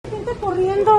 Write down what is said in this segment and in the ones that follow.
Gente corriendo.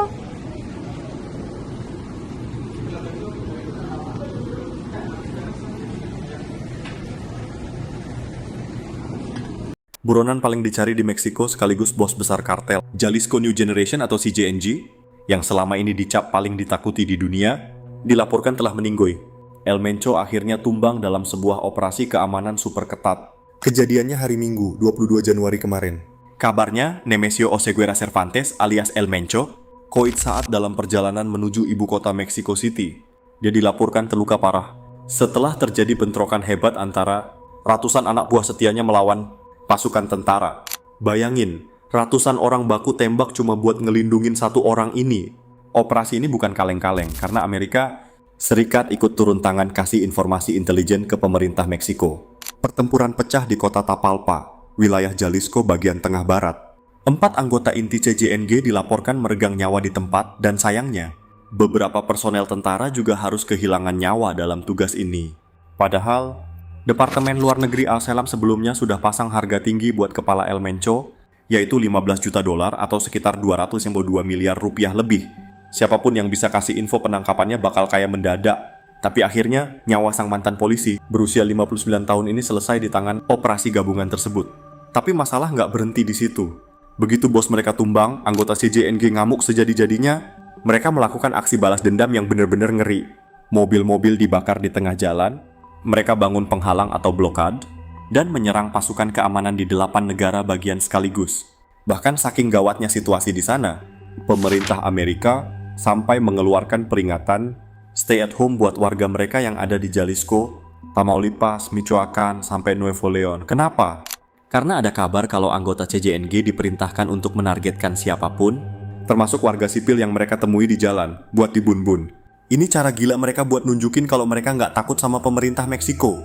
Buronan paling dicari di Meksiko sekaligus bos besar kartel, Jalisco New Generation atau CJNG, yang selama ini dicap paling ditakuti di dunia, dilaporkan telah meninggoy. El Mencho akhirnya tumbang dalam sebuah operasi keamanan super ketat. Kejadiannya hari Minggu, 22 Januari kemarin. Kabarnya, Nemesio Oseguera Cervantes alias El Mencho, koit saat dalam perjalanan menuju ibu kota Mexico City. Dia dilaporkan terluka parah setelah terjadi bentrokan hebat antara ratusan anak buah setianya melawan pasukan tentara. Bayangin, ratusan orang baku tembak cuma buat ngelindungin satu orang ini. Operasi ini bukan kaleng-kaleng karena Amerika Serikat ikut turun tangan kasih informasi intelijen ke pemerintah Meksiko. Pertempuran pecah di kota Tapalpa, wilayah Jalisco bagian tengah barat. 4 anggota inti CJNG dilaporkan meregang nyawa di tempat dan sayangnya, beberapa personel tentara juga harus kehilangan nyawa dalam tugas ini. Padahal, Departemen Luar Negeri Al-Selam sebelumnya sudah pasang harga tinggi buat kepala El Mencho, yaitu 15 juta dolar atau sekitar 202 miliar rupiah lebih. Siapapun yang bisa kasih info penangkapannya bakal kaya mendadak. Tapi akhirnya, nyawa sang mantan polisi berusia 59 tahun ini selesai di tangan operasi gabungan tersebut. Tapi masalah nggak berhenti di situ. Begitu bos mereka tumbang, anggota CJNG ngamuk sejadi-jadinya, mereka melakukan aksi balas dendam yang benar-benar ngeri. Mobil-mobil dibakar di tengah jalan, mereka bangun penghalang atau blokade, dan menyerang pasukan keamanan di 8 negara bagian sekaligus. Bahkan saking gawatnya situasi di sana, pemerintah Amerika sampai mengeluarkan peringatan stay at home buat warga mereka yang ada di Jalisco, Tamaulipas, Michoacan, sampai Nuevo Leon. Kenapa? Karena ada kabar kalau anggota CJNG diperintahkan untuk menargetkan siapapun, termasuk warga sipil yang mereka temui di jalan, buat dibun-bun. Ini cara gila mereka buat nunjukin kalau mereka nggak takut sama pemerintah Meksiko.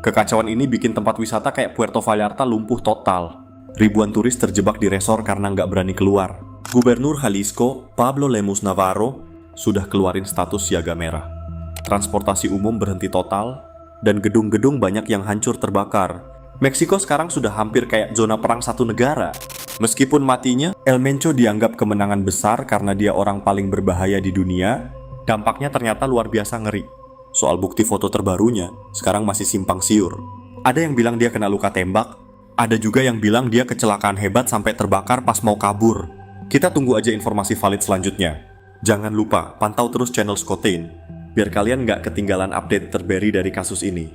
Kekacauan ini bikin tempat wisata kayak Puerto Vallarta lumpuh total. Ribuan turis terjebak di resor karena nggak berani keluar. Gubernur Jalisco, Pablo Lemus Navarro, sudah keluarin status siaga merah. Transportasi umum berhenti total, dan gedung-gedung banyak yang hancur terbakar. Meksiko sekarang sudah hampir kayak zona perang satu negara. Meskipun matinya, El Mencho dianggap kemenangan besar karena dia orang paling berbahaya di dunia, dampaknya ternyata luar biasa ngeri. Soal bukti foto terbarunya, sekarang masih simpang siur. Ada yang bilang dia kena luka tembak, ada juga yang bilang dia kecelakaan hebat sampai terbakar pas mau kabur. Kita tunggu aja informasi valid selanjutnya. Jangan lupa, pantau terus channel Skotein, biar kalian nggak ketinggalan update terbaru dari kasus ini.